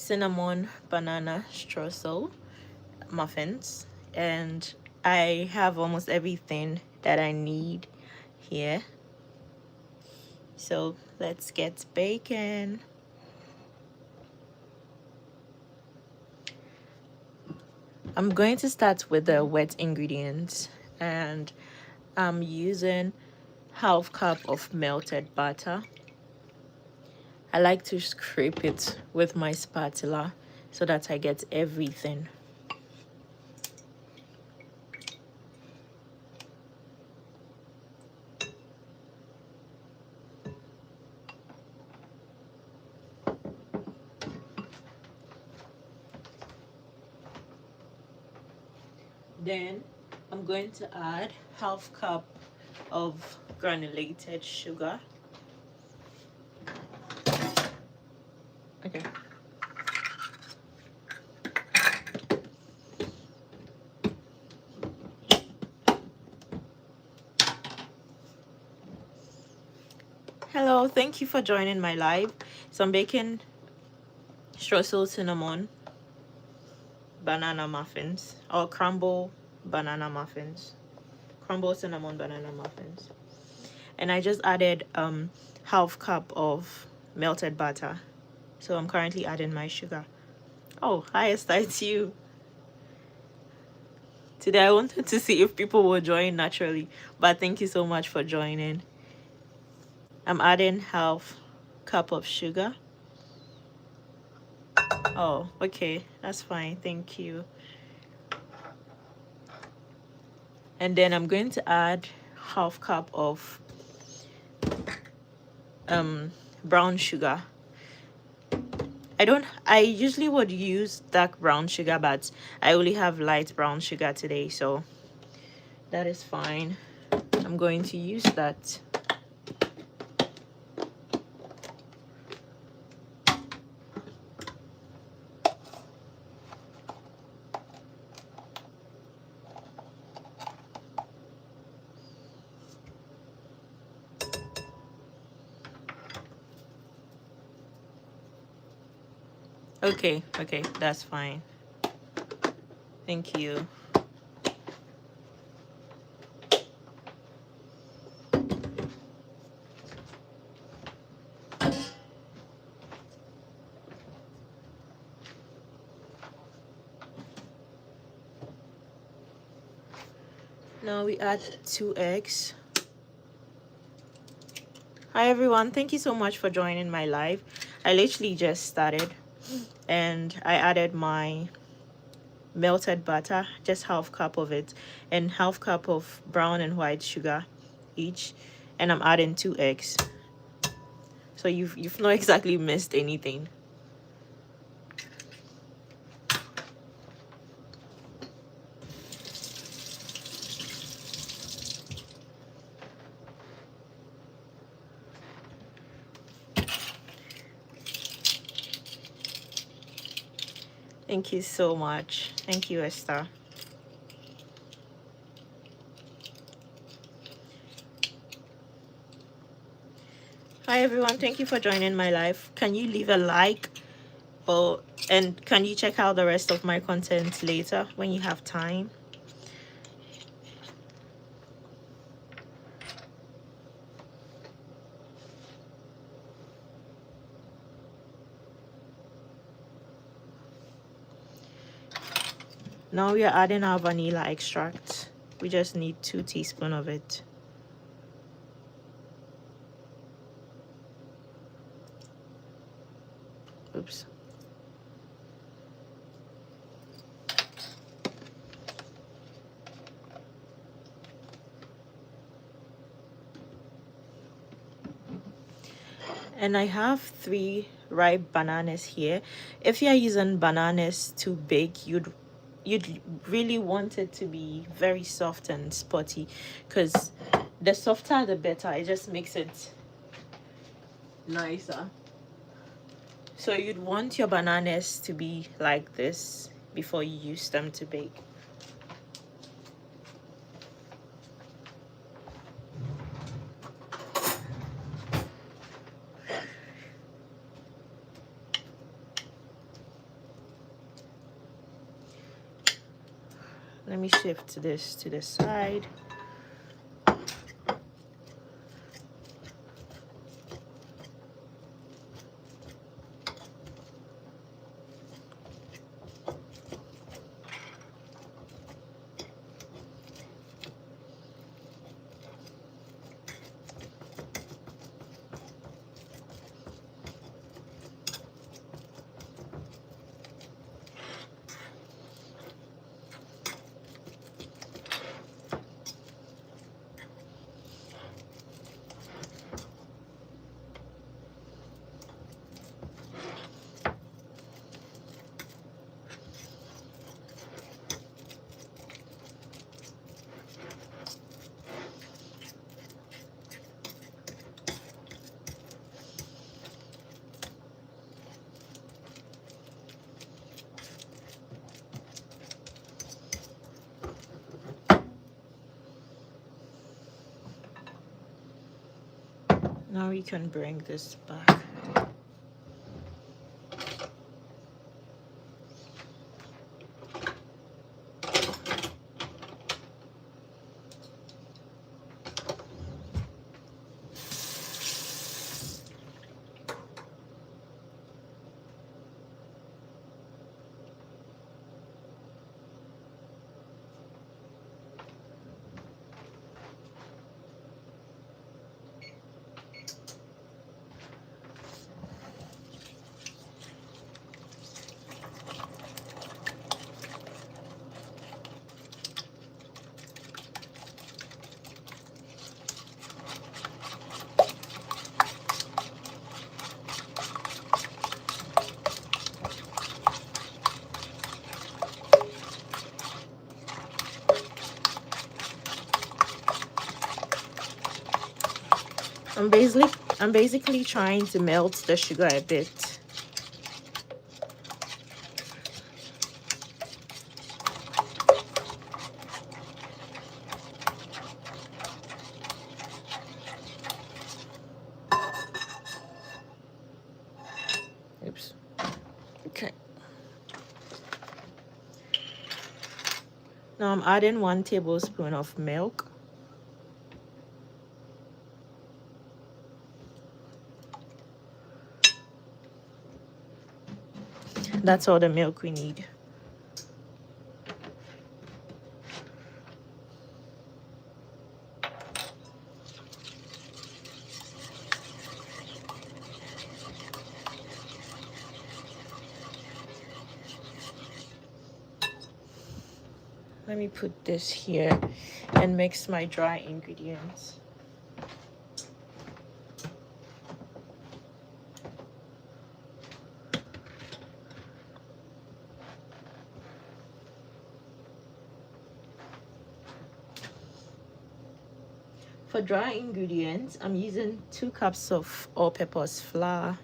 cinnamon banana streusel muffins, and I have almost everything that I need here. So let's get baking. I'm going to start with the wet ingredients, and I'm using half cup of melted butter. I like to scrape it with my spatula so that I get everything. Then I'm going to add half cup of granulated sugar. Okay. Hello, thank you for joining my live. So I'm baking streusel cinnamon banana muffins, or crumble banana muffins. Crumble cinnamon banana muffins. And I just added half cup of melted butter. So I'm currently adding my sugar. Oh, hi Esther, it's you. Today I wanted to see if people will join naturally, but thank you so much for joining. I'm adding half cup of sugar. Oh, okay, that's fine, thank you. And then I'm going to add half cup of brown sugar. I usually would use dark brown sugar, but I only have light brown sugar today, so that is fine. I'm going to use that. Okay, that's fine. Thank you. Now we add 2 eggs. Hi everyone, thank you so much for joining my live. I literally just started, and I added my melted butter, just half cup of it, and half cup of brown and white sugar each, and I'm adding 2 eggs. So you've not exactly missed anything. Thank you so much. Thank you, Esther. Hi everyone, thank you for joining my live. Can you leave a like, and can you check out the rest of my content later when you have time? Now we are adding our vanilla extract. We just need 2 teaspoons of it. Oops. And I have 3 ripe bananas here. If you're using bananas to bake, you'd really want it to be very soft and spotty, because the softer the better. It just makes it nicer. So you'd want your bananas to be like this before you use them to bake. Let me shift this to the side. Now we can bring this back. I'm basically trying to melt the sugar a bit. Oops. Okay. Now I'm adding 1 tablespoon of milk. That's all the milk we need. Let me put this here and mix my dry ingredients. For dry ingredients, I'm using 2 cups of all-purpose flour.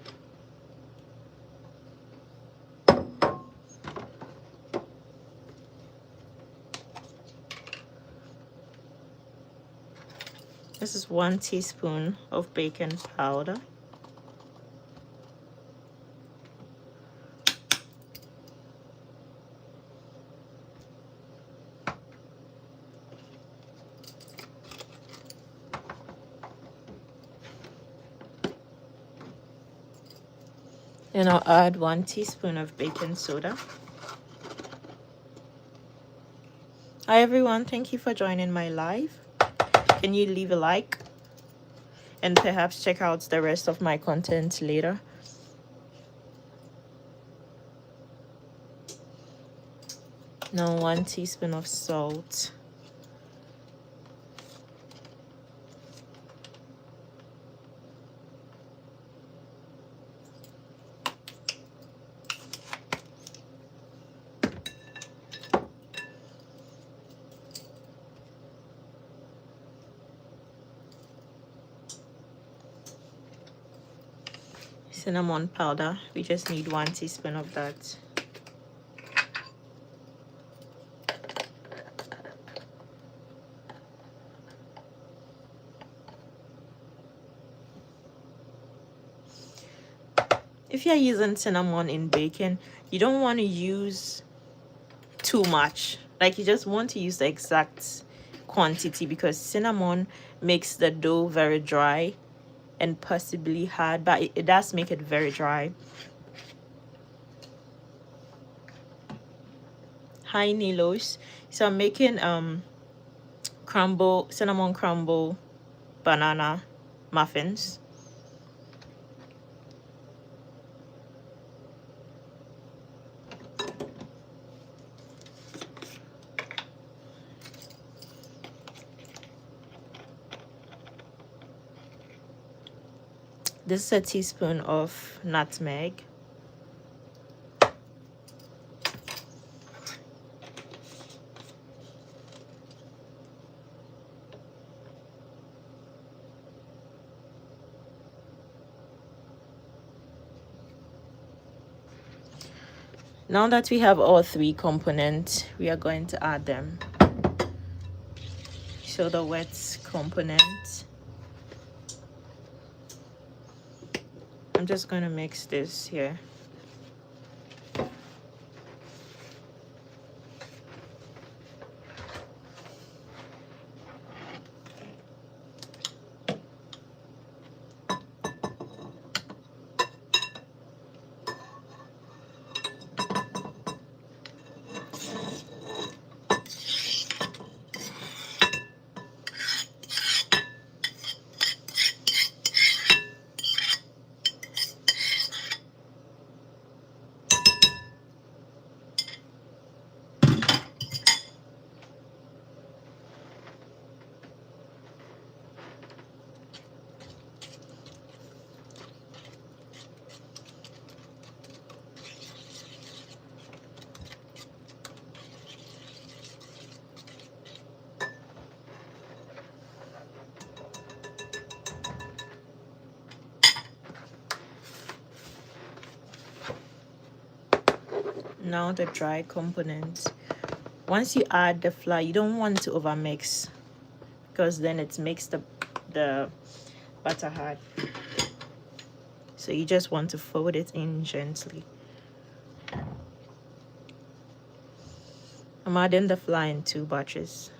This is 1 teaspoon of baking powder. And I'll add 1 teaspoon of baking soda. Hi everyone, thank you for joining my live. Can you leave a like and perhaps check out the rest of my content later? Now 1 teaspoon of salt. Cinnamon powder, we just need 1 teaspoon of that. If you're using cinnamon in baking, you don't want to use too much. Like, you just want to use the exact quantity, because cinnamon makes the dough very dry and possibly hard, but it does make it very dry. Hi Nilos. So I'm making crumble, cinnamon crumble banana muffins. This is a teaspoon of nutmeg. Now that we have all three components, we are going to add them. So the wet component, I'm just going to mix this here. Now the dry components. Once you add the flour, you don't want to overmix, because then it makes the butter hard. So you just want to fold it in gently. I'm adding the flour in 2 batches.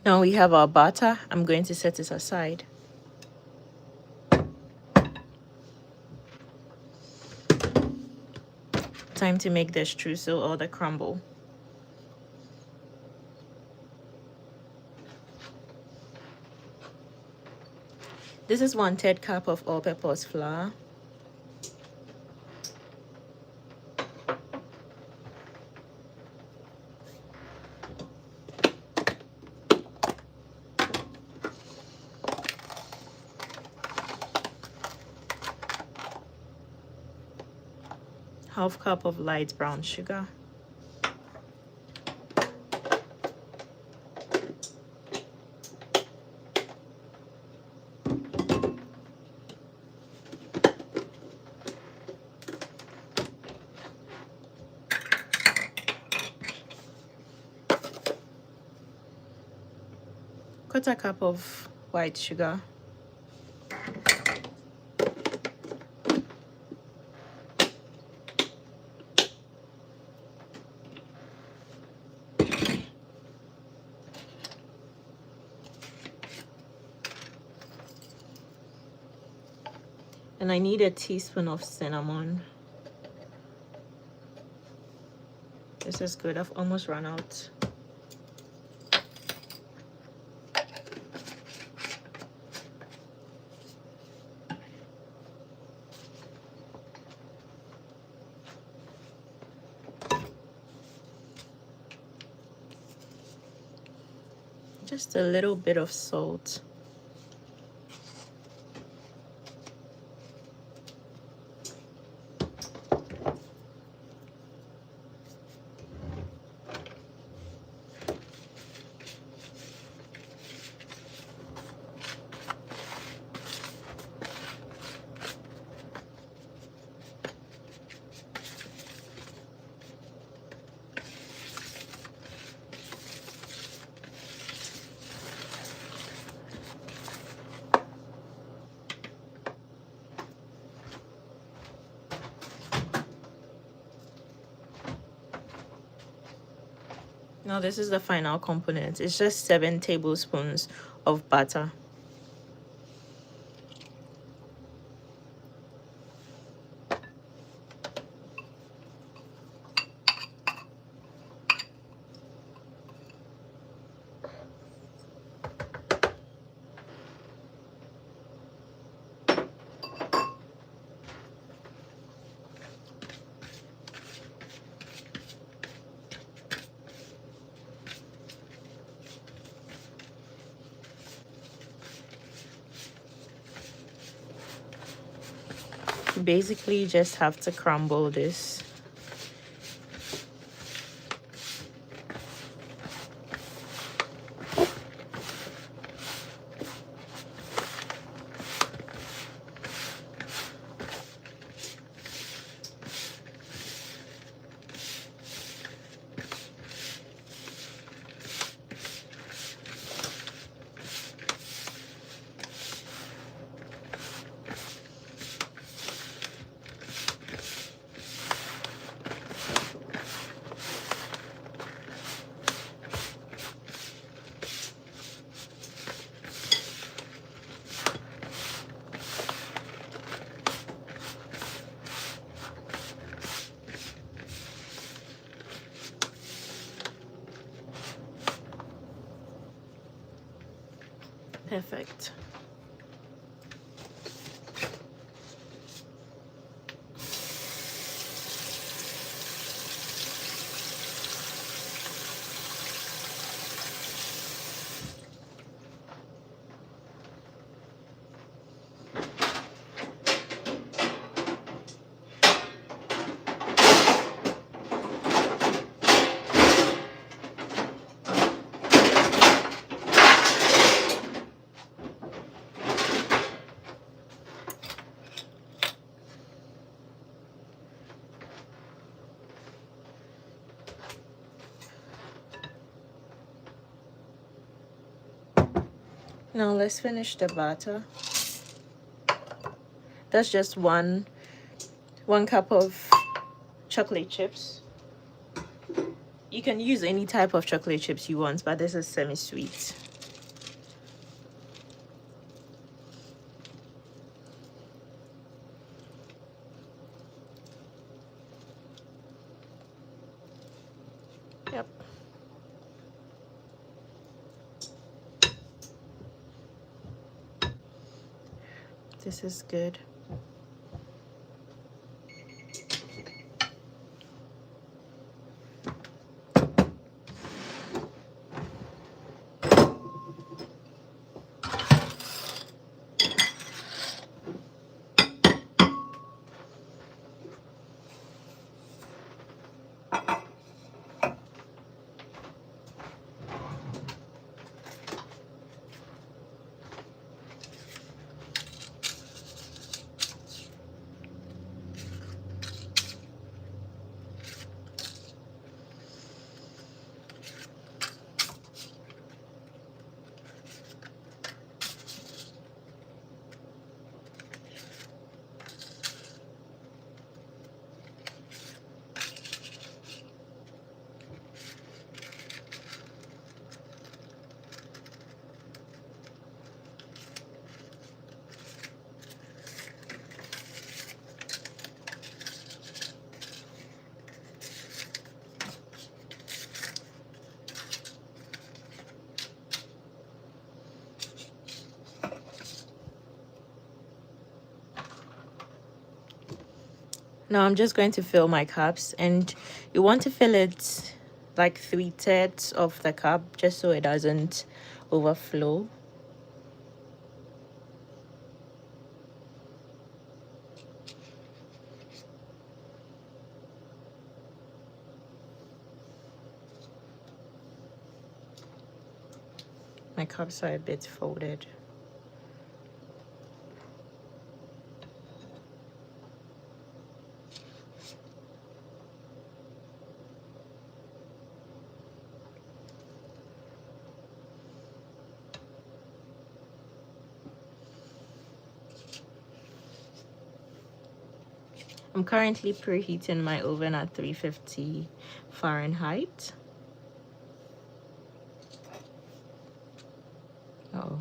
Now we have our butter. I'm going to set it aside. time to make the streusel or the crumble. This is 1/3 cup of all-purpose flour. Half cup of light brown sugar. Quarter cup of white sugar. And I need a teaspoon of cinnamon. This is good. I've almost run out. Just a little bit of salt. Now this is the final component. It's just 7 tablespoons of butter. Basically, you just have to crumble this. Perfect. Now let's finish the batter. That's just one cup of chocolate chips. You can use any type of chocolate chips you want, but this is semi-sweet. This is good. Now I'm just going to fill my cups, and you want to fill it like 3/3 of the cup just so it doesn't overflow. My cups are a bit folded. I'm currently preheating my oven at 350 Fahrenheit. Oh.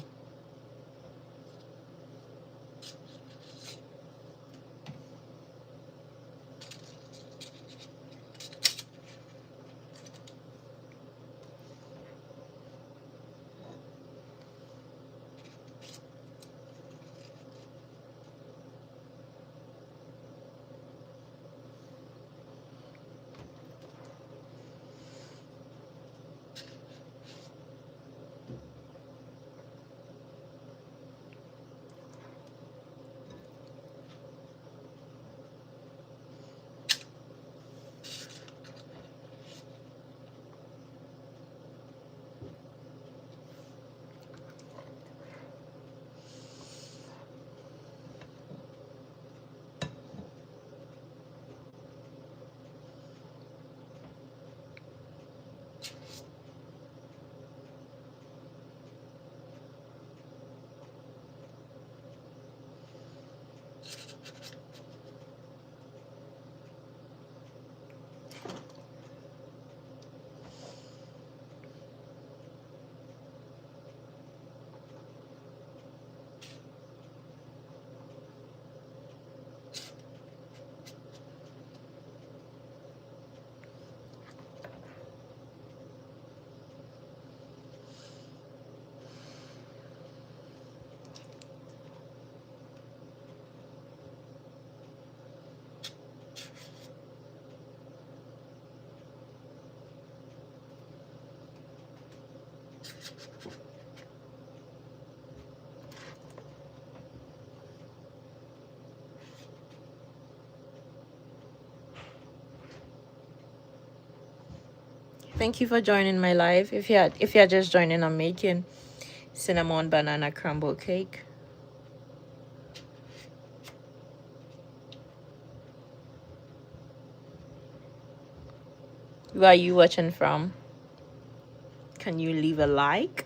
Thank you for joining my live. If you're just joining, I'm making cinnamon banana crumble cake. Where are you watching from? Can you leave a like?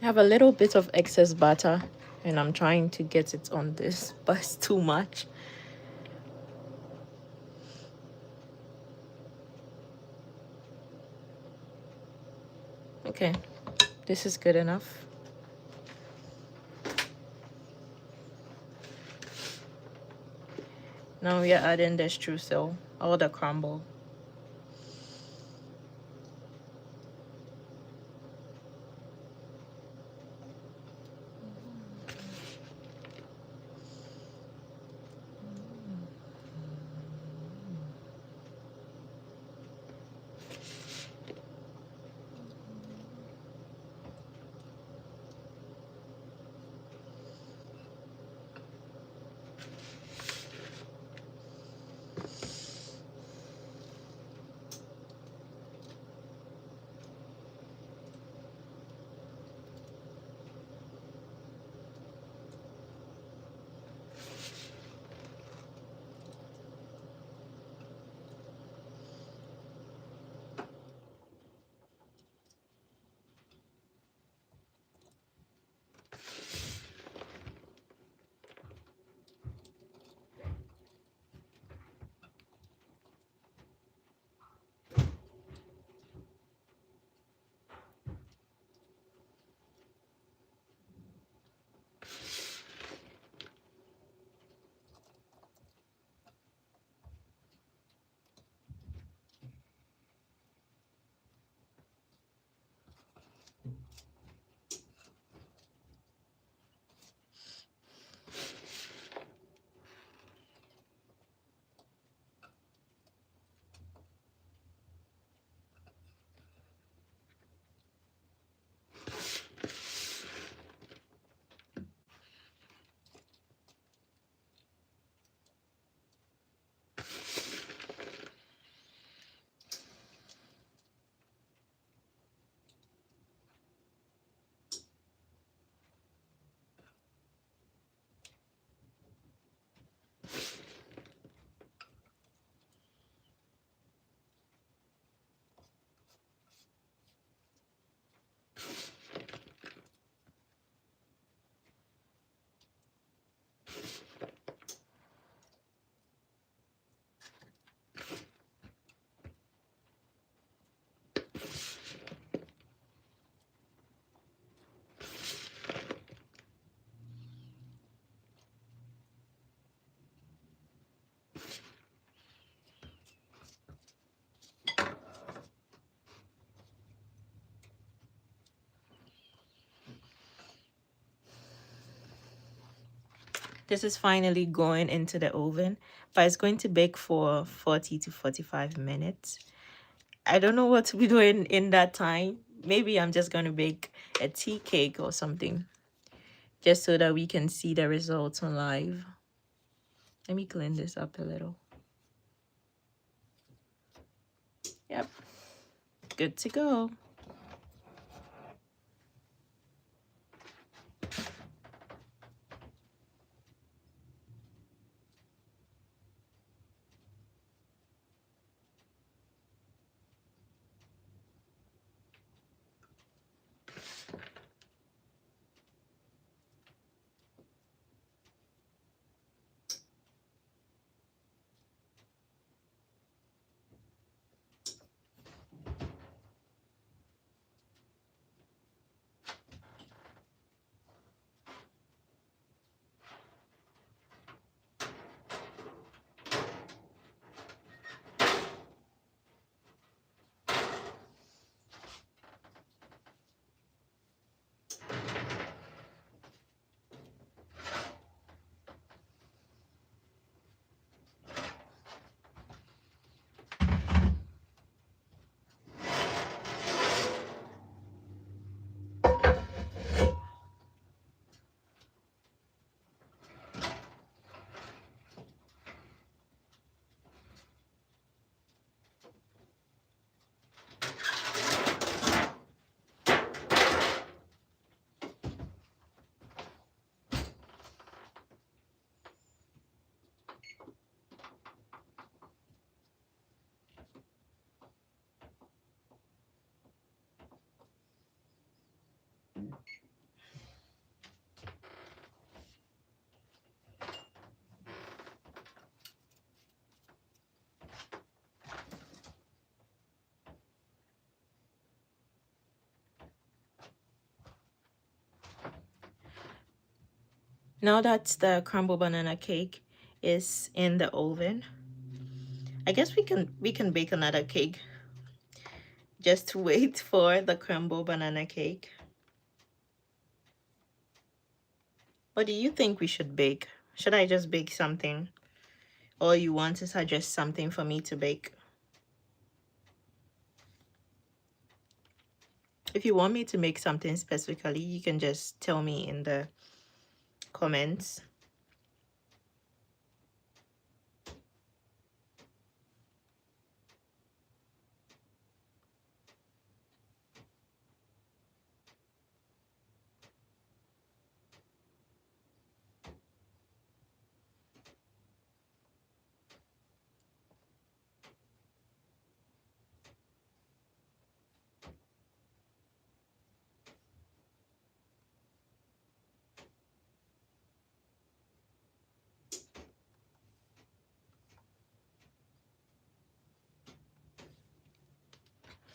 I have a little bit of excess butter and I'm trying to get it on this, but it's too much. Okay, this is good enough. Now we are adding the streusel or the crumble. This is finally going into the oven, but it's going to bake for 40 to 45 minutes. I don't know what to be doing in that time. Maybe I'm just going to bake a tea cake or something, just so that we can see the results on live. Let me clean this up a little. Yep, good to go. Now that the crumble banana cake is in the oven, I guess we can bake another cake just to wait for the crumble banana cake. What do you think we should bake? Should I just bake something? Or you want to suggest something for me to bake? If you want me to make something specifically, you can just tell me in the comments.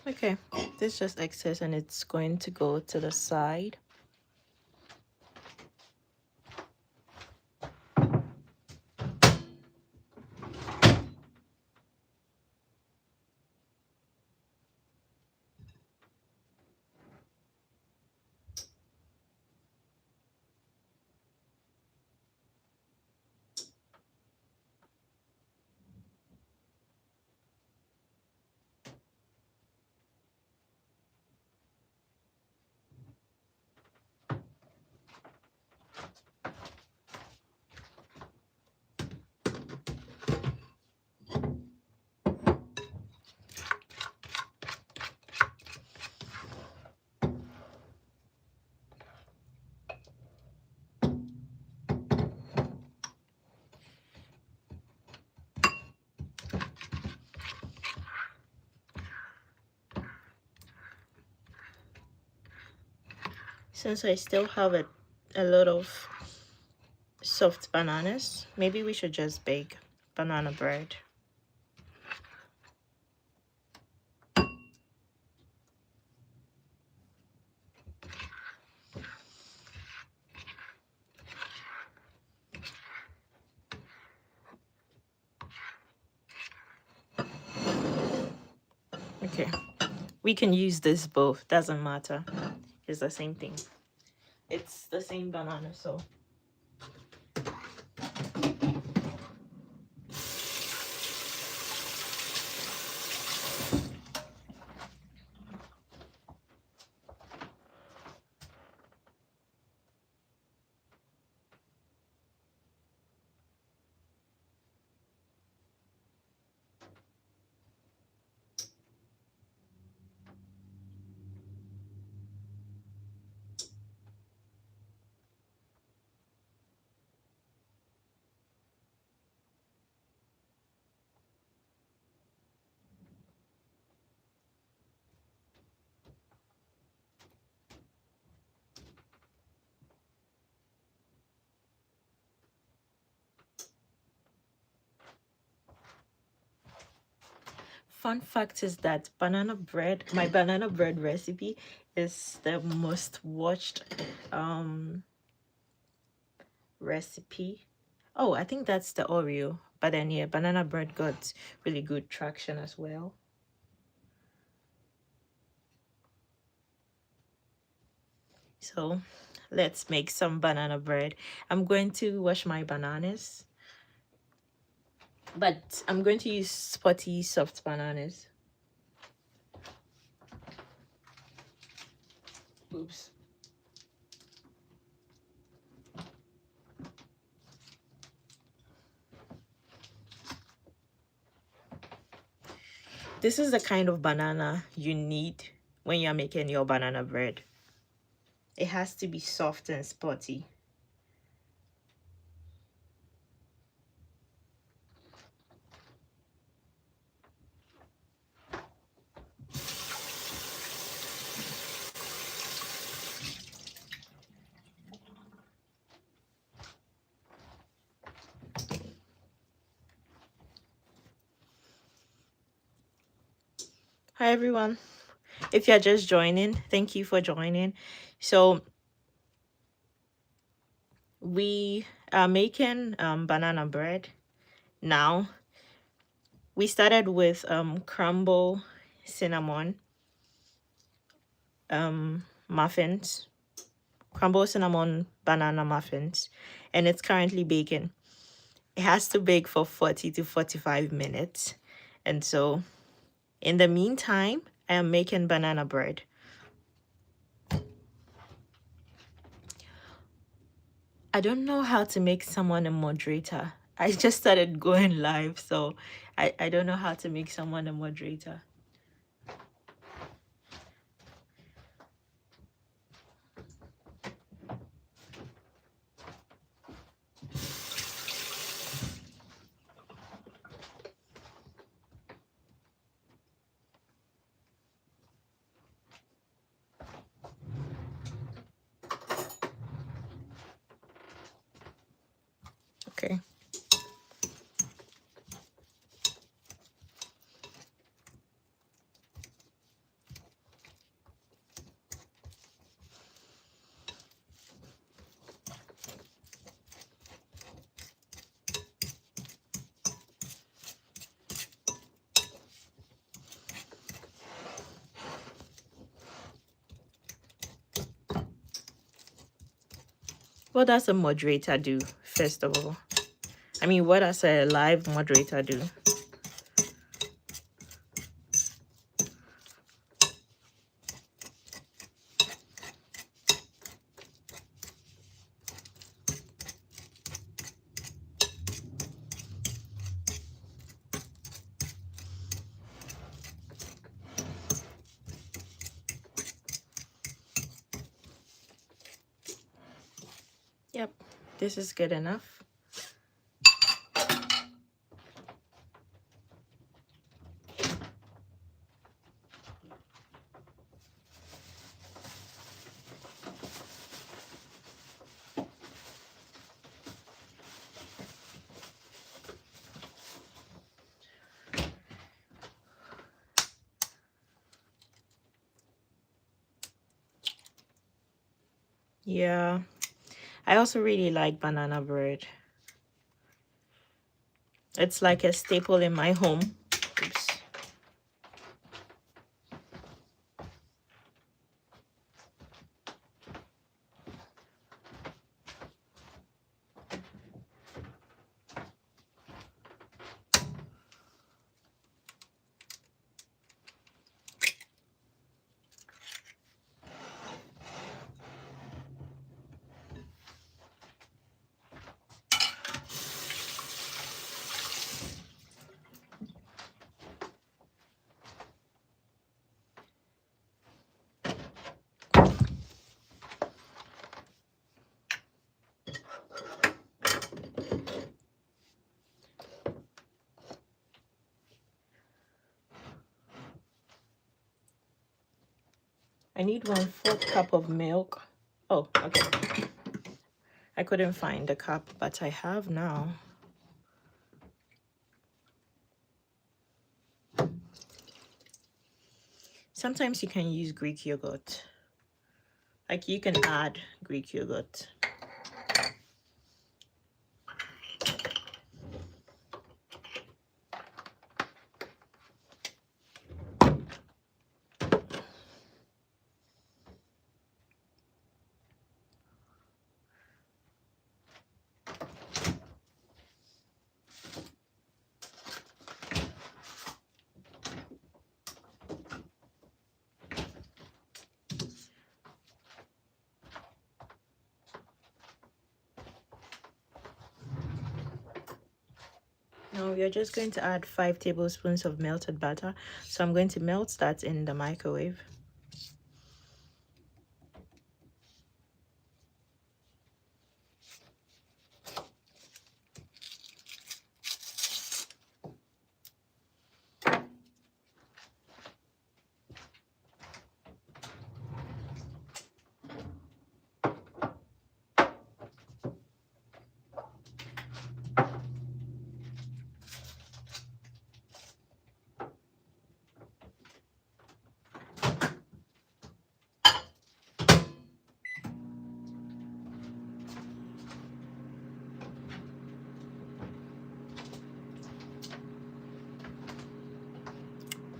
Okay, this is just excess and it's going to go to the side. Since I still have a lot of soft bananas, maybe we should just bake banana bread. Okay, we can use this both, doesn't matter. It's the same thing. It's the same banana, so. Fun fact is that my banana bread recipe is the most watched recipe. Oh, I think that's the Oreo. But then yeah, banana bread got really good traction as well. So let's make some banana bread. I'm going to wash my bananas, but I'm going to use spotty soft bananas. Oops. This is the kind of banana you need when you're making your banana bread. It has to be soft and spotty. Hi everyone. If you're just joining, thank you for joining. So we are making banana bread now. We started with crumble cinnamon muffins, crumble cinnamon banana muffins, and it's currently baking. It has to bake for 40 to 45 minutes. And so in the meantime, I am making banana bread. I don't know how to make someone a moderator. I just started going live, so I don't know how to make someone a moderator. Okay. What does a moderator do, first of all? I mean, what does a live moderator do? Yep, this is good enough. Yeah, I also really like banana bread. It's like a staple in my home. Oops. I need 1/4 cup of milk. Oh, okay. I couldn't find the cup, but I have now. Sometimes you can use Greek yogurt. Like you can add Greek yogurt. Now we are just going to add 5 tablespoons of melted butter. So I'm going to melt that in the microwave.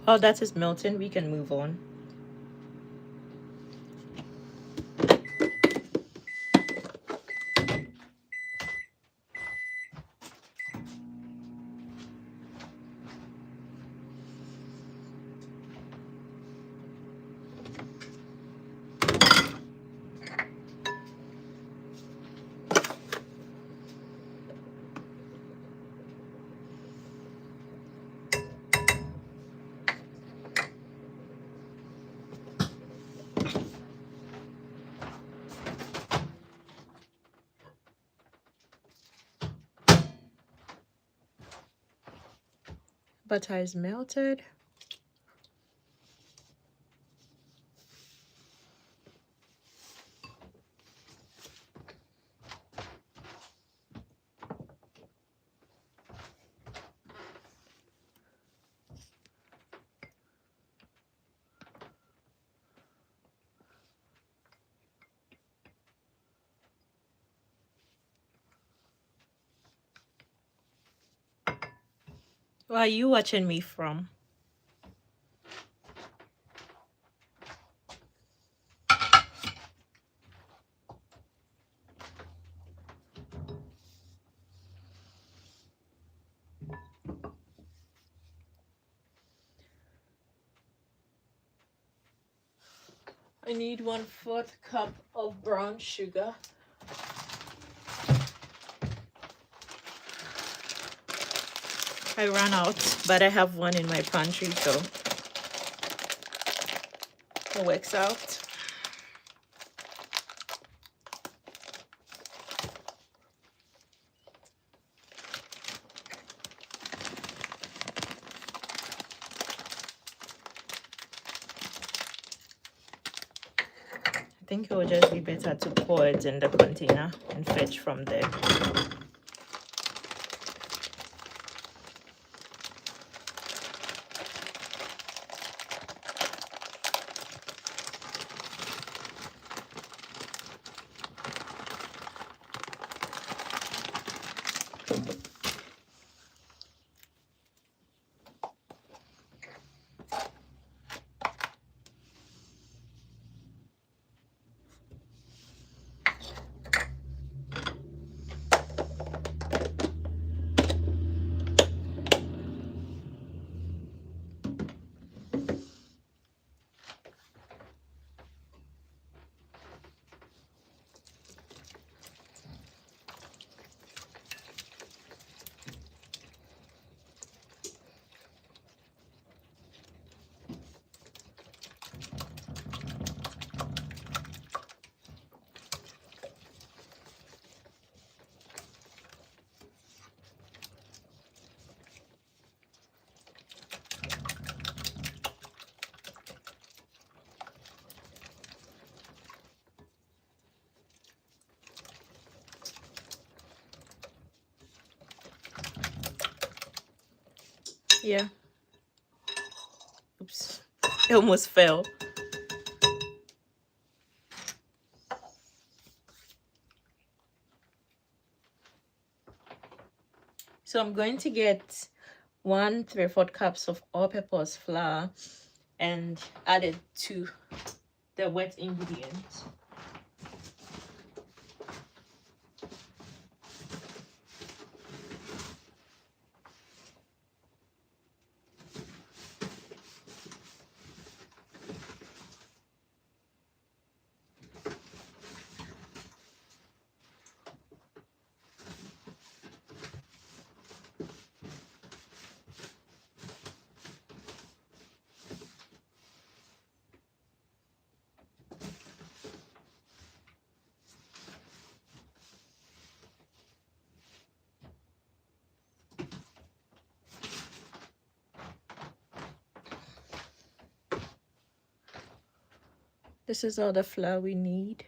While that is melting, we can move on. Butter is melted. Where are you watching me from? I need 1/4 cup of brown sugar. I ran out, but I have one in my pantry, so it works out. I think it would just be better to pour it in the container and fetch from there. Yeah. Oops. It almost fell. So I'm going to get 1 3/4 cups of all-purpose flour and add it to the wet ingredients. This is all the flour we need.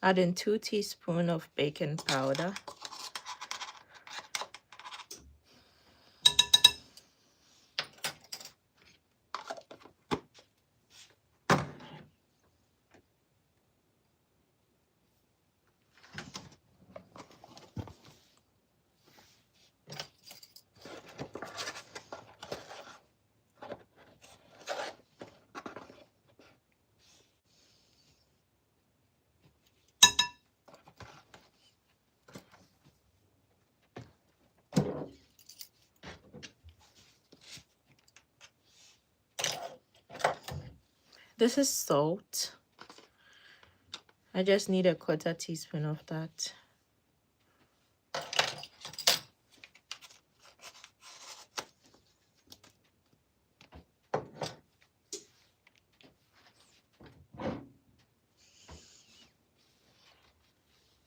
Add in 2 teaspoons of baking powder. This is salt. I just need a 1/4 teaspoon of that.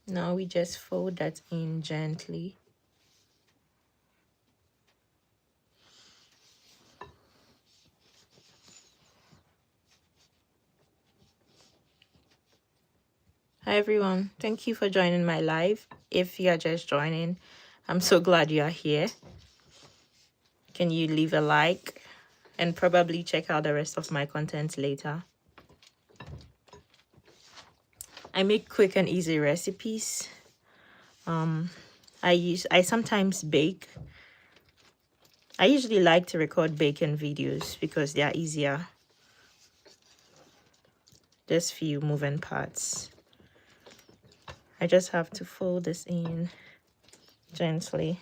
Now we just fold that in gently. Hi everyone, thank you for joining my live. If you are just joining, I'm so glad you are here. Can you leave a like and probably check out the rest of my content later? I make quick and easy recipes. I sometimes bake. I usually like to record baking videos because they are easier. Just few moving parts. I just have to fold this in gently.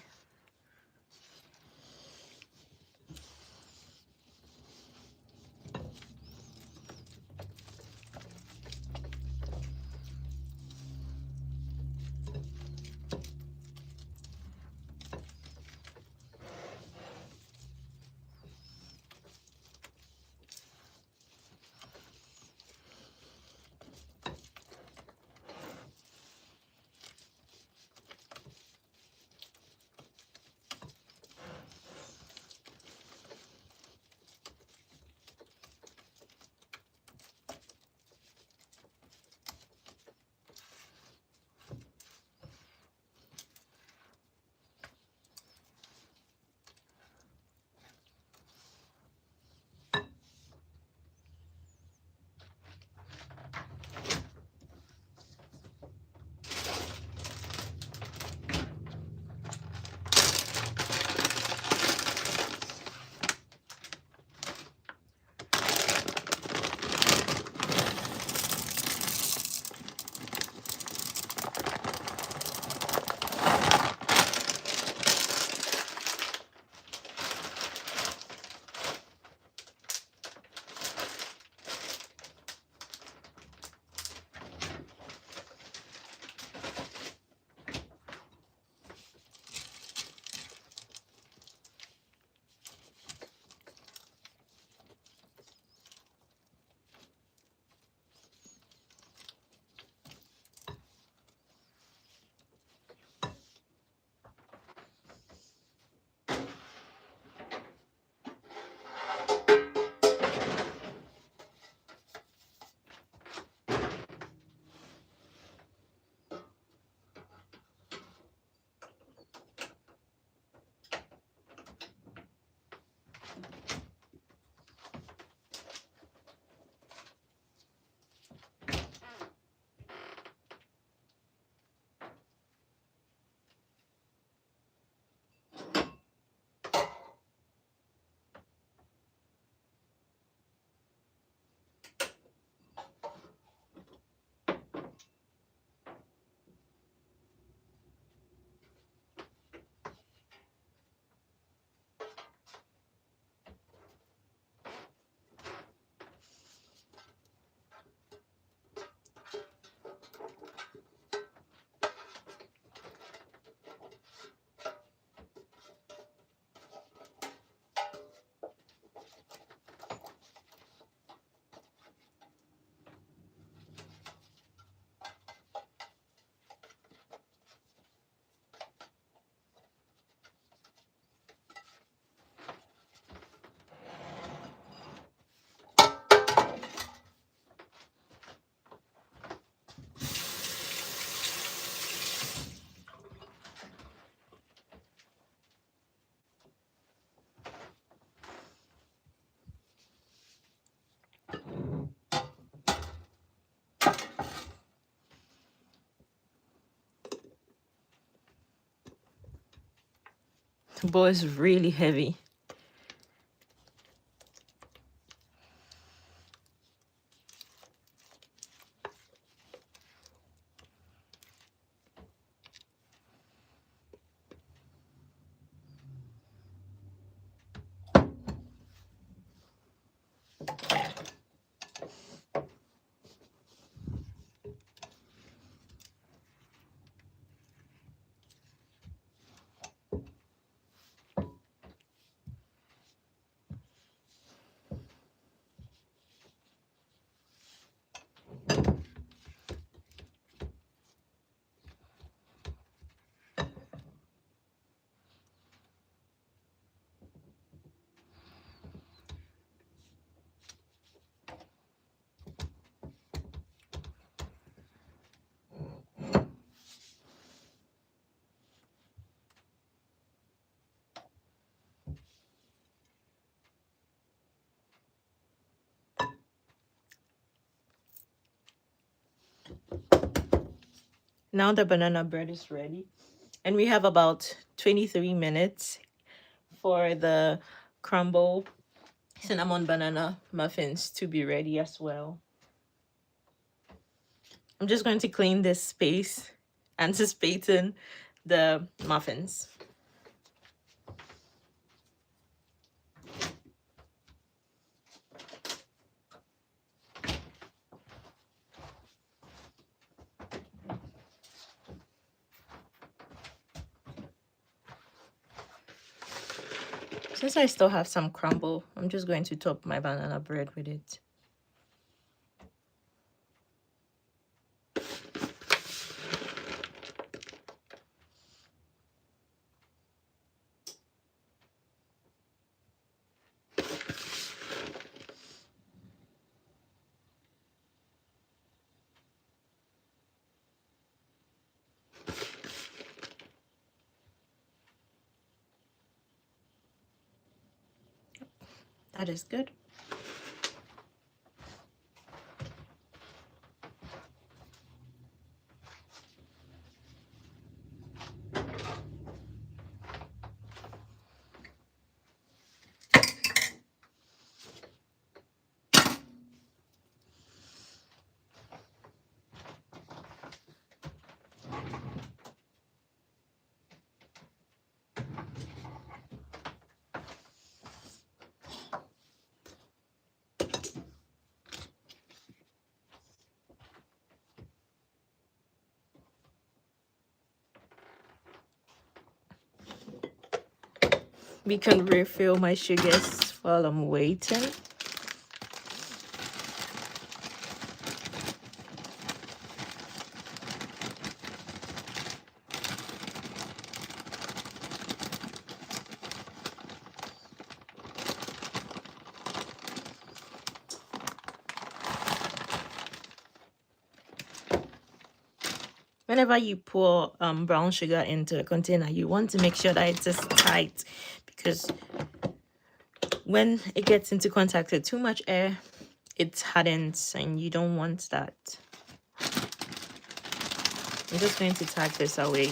The bowl is really heavy. Now the banana bread is ready. And we have about 23 minutes for the crumble cinnamon banana muffins to be ready as well. I'm just going to clean this space, anticipating the muffins. Since I still have some crumble, I'm just going to top my banana bread with it. That is good. We can refill my sugars while I'm waiting. Whenever you pour brown sugar into a container, you want to make sure that it is tight, because when it gets into contact with too much air, it hardens, and you don't want that. I'm just going to tag this away.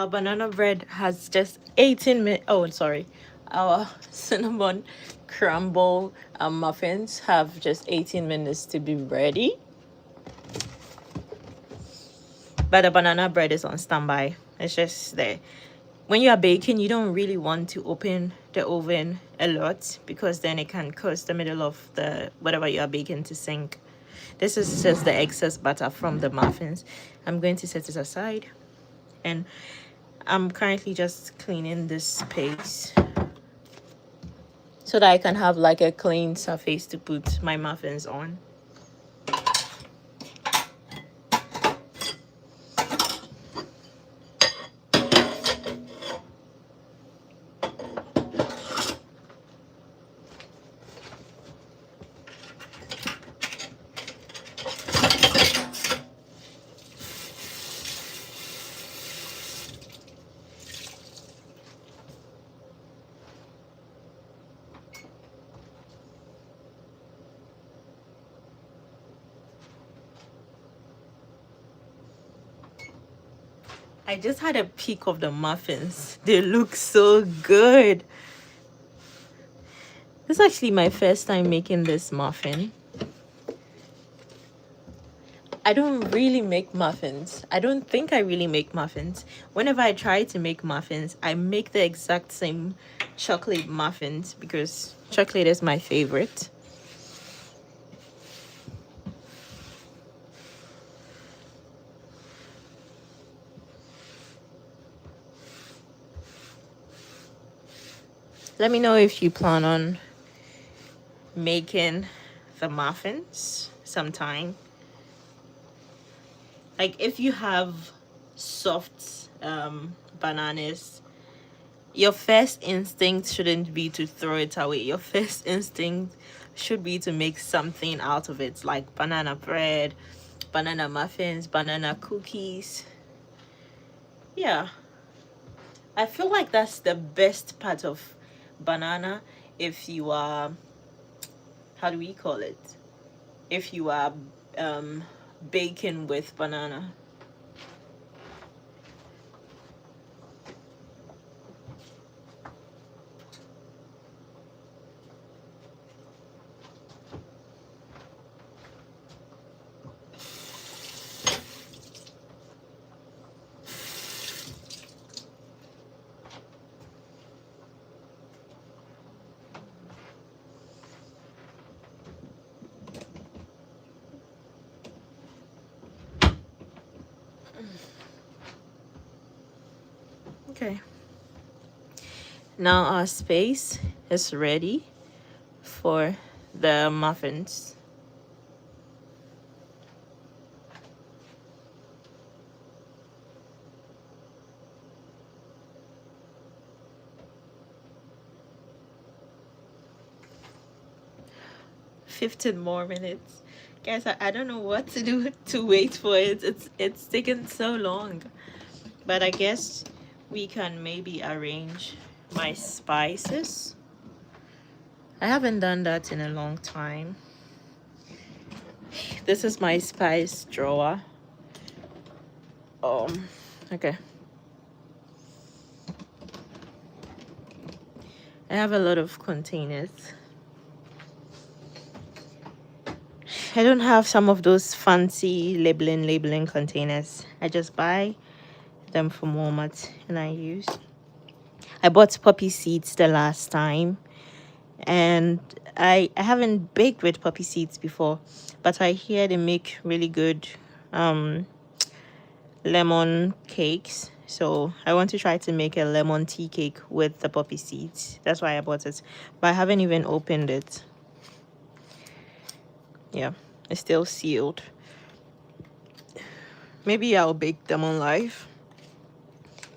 Our banana bread has just 18 minutes. Oh, sorry. Our cinnamon crumble muffins have just 18 minutes to be ready. But the banana bread is on standby. It's just there. When you are baking, you don't really want to open the oven a lot because then it can cause the middle of the whatever you are baking to sink. This is just the excess butter from the muffins. I'm going to set it aside, and I'm currently just cleaning this paste so that I can have like a clean surface to put my muffins on. I just had a peek of the muffins. They look so good. This is actually my first time making this muffin. I don't really make muffins. I don't think I really make muffins. Whenever I try to make muffins, I make the exact same chocolate muffins because chocolate is my favorite. Let me know if you plan on making the muffins sometime. Like if you have soft bananas, your first instinct shouldn't be to throw it away. Your first instinct should be to make something out of it, like banana bread, banana muffins, banana cookies. Yeah, I feel like that's the best part of banana. If you are, how do we call it, if you are baking with banana. Okay, now our space is ready for the muffins. $15 more minutes. Guys, I don't know what to do to wait for it. It's taken so long. But I guess we can maybe arrange my spices. I haven't done that in a long time. This is my spice drawer. Okay. I have a lot of containers. I don't have some of those fancy labeling containers. I just buy them from Walmart and I use. I bought poppy seeds the last time, and I haven't baked with poppy seeds before, but I hear they make really good lemon cakes. So I want to try to make a lemon tea cake with the poppy seeds. That's why I bought it, but I haven't even opened it. Yeah, it's still sealed. Maybe I'll bake them on live.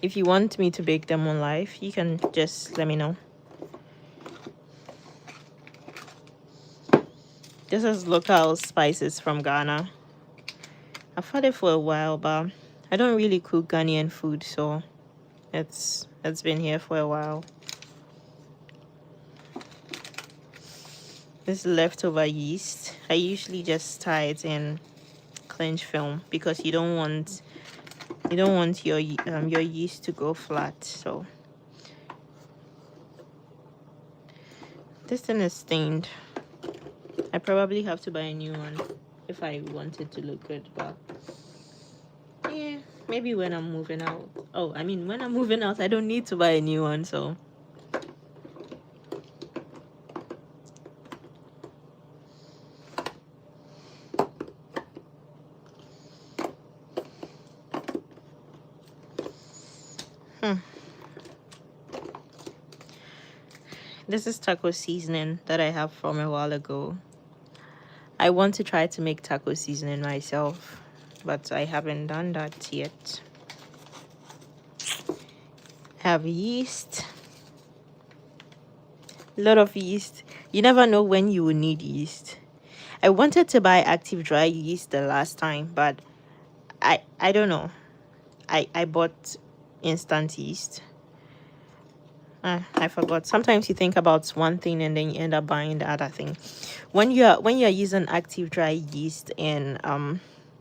If you want me to bake them on live, you can just let me know. This is local spices from Ghana. I've had it for a while, but I don't really cook Ghanaian food, so it's been here for a while. This leftover yeast, I usually just tie it in cling film because you don't want You don't want your yeast to go flat. So this thing is stained. I probably have to buy a new one if I want it to look good, but yeah, maybe when I'm moving out. Oh, I mean, when I'm moving out, I don't need to buy a new one, so. This is taco seasoning that I have from a while ago. I want to try to make taco seasoning myself, but I haven't done that yet. I have yeast. A lot of yeast. You never know when you will need yeast. I wanted to buy active dry yeast the last time, but I don't know. I bought instant yeast. I forgot. Sometimes you think about one thing and then you end up buying the other thing. When you're using active dry yeast in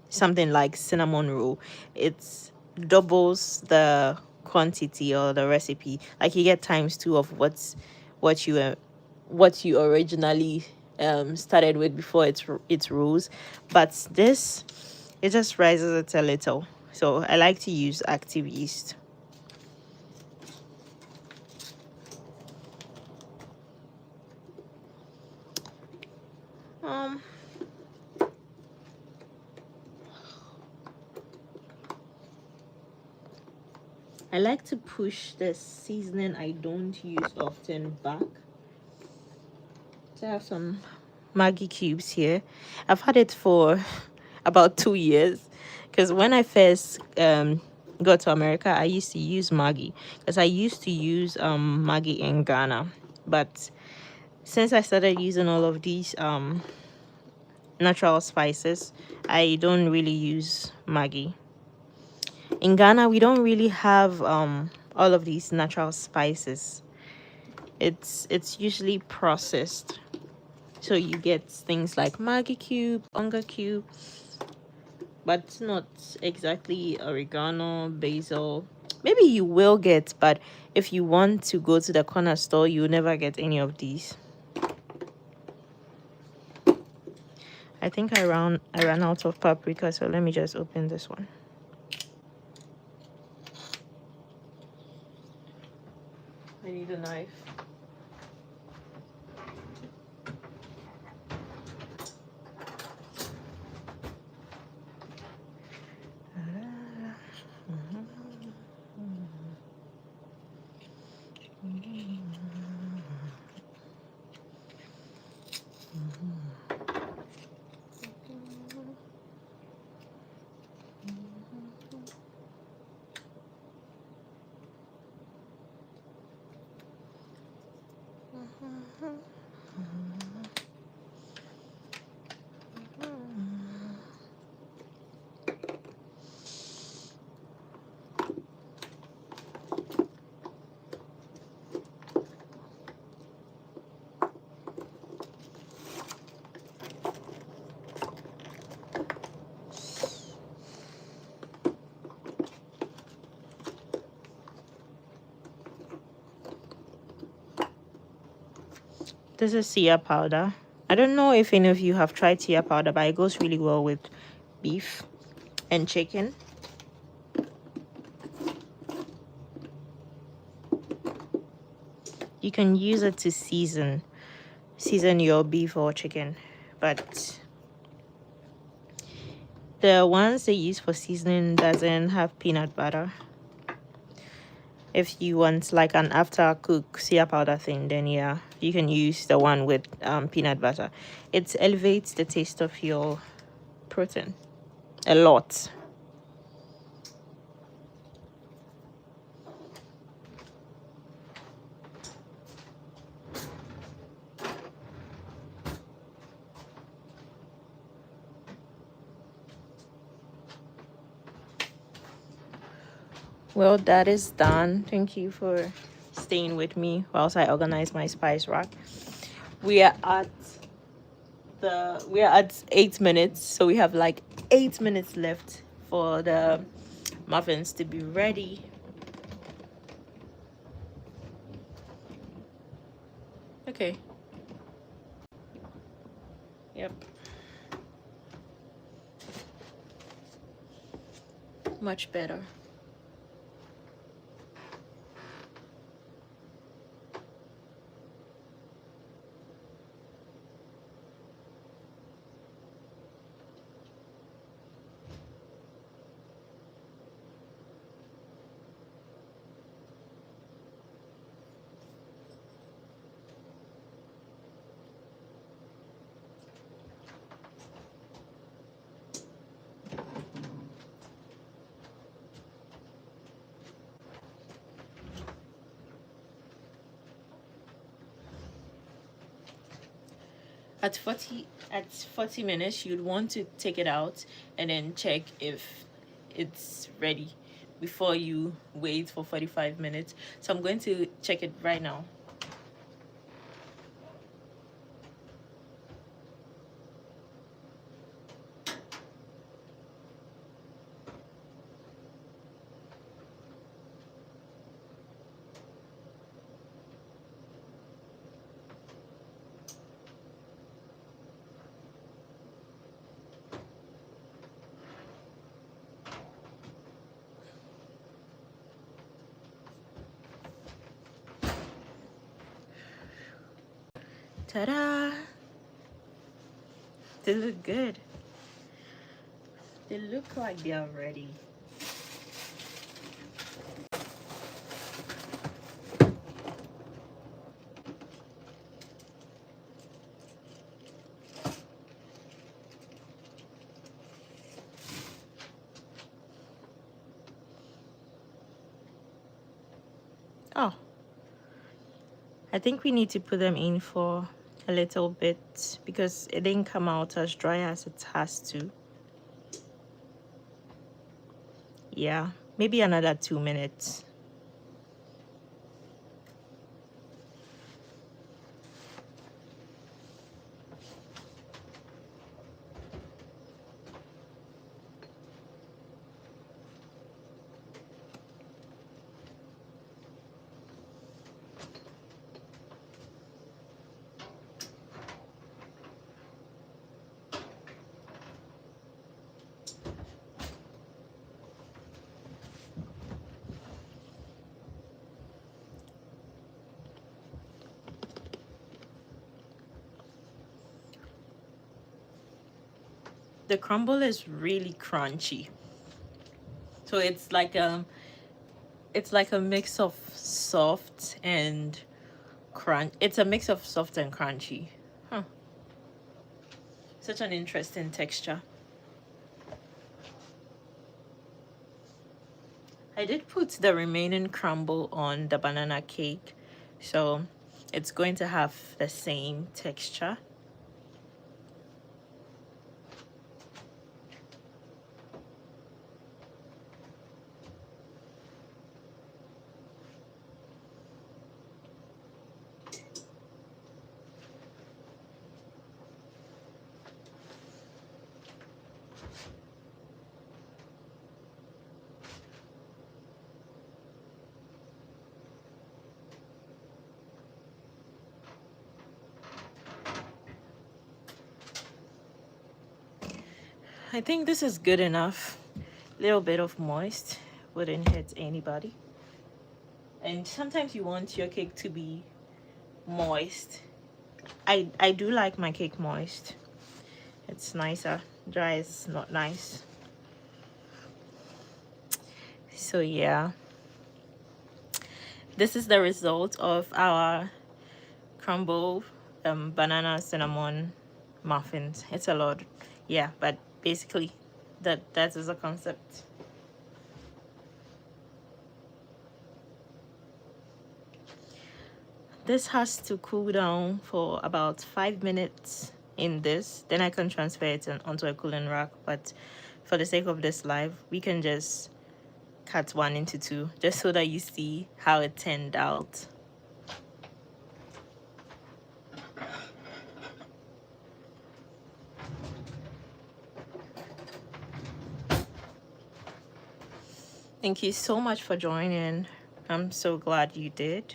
something like cinnamon roll, it's doubles the quantity or the recipe. Like you get times 2 of what you originally started with before it's rolls. But this, it just rises it a little. So I like to use active yeast. I like to push the seasoning I don't use often back. So I have some Maggi cubes here. I've had it for about 2 years because when I first got to America, I used to use Maggi because I used to use Maggi in Ghana. But since I started using all of these natural spices, I don't really use Maggi. In Ghana, we don't really have all of these natural spices. It's usually processed. So you get things like Maggi cube, onga cube, but it's not exactly oregano, basil. Maybe you will get, but if you want to go to the corner store, you'll never get any of these. I think I ran out of paprika, so let me just open this one. I need a knife. This is chia powder. I don't know if any of you have tried chia powder, but it goes really well with beef and chicken. You can use it to season your beef or chicken, but the ones they use for seasoning doesn't have peanut butter. If you want like an after cook chia powder thing, then yeah, you can use the one with peanut butter. It elevates the taste of your protein a lot. Well, that is done. Thank you for staying with me whilst I organize my spice rack. We are at 8 minutes, so we have like 8 minutes left for the muffins to be ready. Okay. Yep. Much better. At 40 minutes, you'd want to take it out and then check if it's ready before you wait for 45 minutes. So I'm going to check it right now. Ta-da! They look good. They look like they are ready. Oh, I think we need to put them in for a little bit because it didn't come out as dry as it has to. Yeah, maybe another 2 minutes. The crumble is really crunchy, so it's like a mix of soft and crunch. It's a mix of soft and crunchy. Huh. Such an interesting texture. I did put the remaining crumble on the banana cake, so it's going to have the same texture. I think this is good enough. A little bit of moist wouldn't hurt anybody. And sometimes you want your cake to be moist. I do like my cake moist. It's nicer. Dry is not nice. So yeah, this is the result of our crumble banana cinnamon muffins. It's a lot, yeah, but basically that is a concept. This has to cool down for about 5 minutes in this, then I can transfer it onto a cooling rack. But for the sake of this live, we can just cut one into two just so that you see how it turned out. Thank you so much for joining. I'm so glad you did.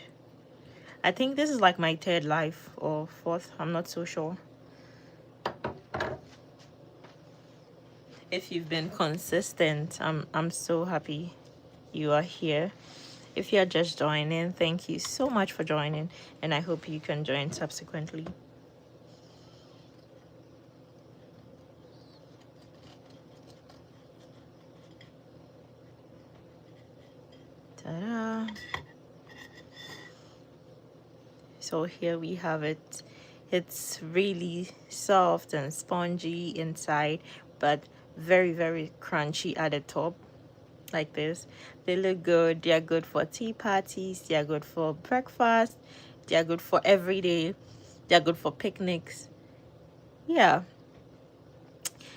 I think this is like my third live or fourth. I'm not so sure. If you've been consistent, I'm so happy you are here. If you're just joining, thank you so much for joining, and I hope you can join subsequently. Ta-da! So here we have it. It's really soft and spongy inside, but very, very crunchy at the top, like this. They look good. They are good for tea parties. They are good for breakfast. They are good for every day. They are good for picnics. Yeah.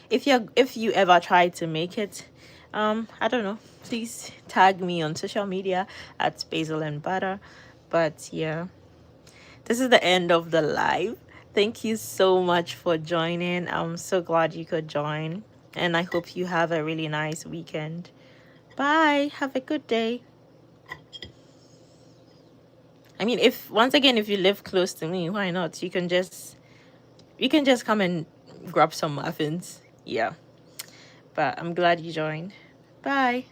If you ever try to make it, I don't know, please tag me on social media at Basil and Butter. But yeah, this is the end of the live. Thank you so much for joining. I'm so glad you could join, and I hope you have a really nice weekend. Bye. Have a good day. I mean, if once again, if you live close to me, why not? You can just come and grab some muffins. Yeah. But I'm glad you joined. Bye.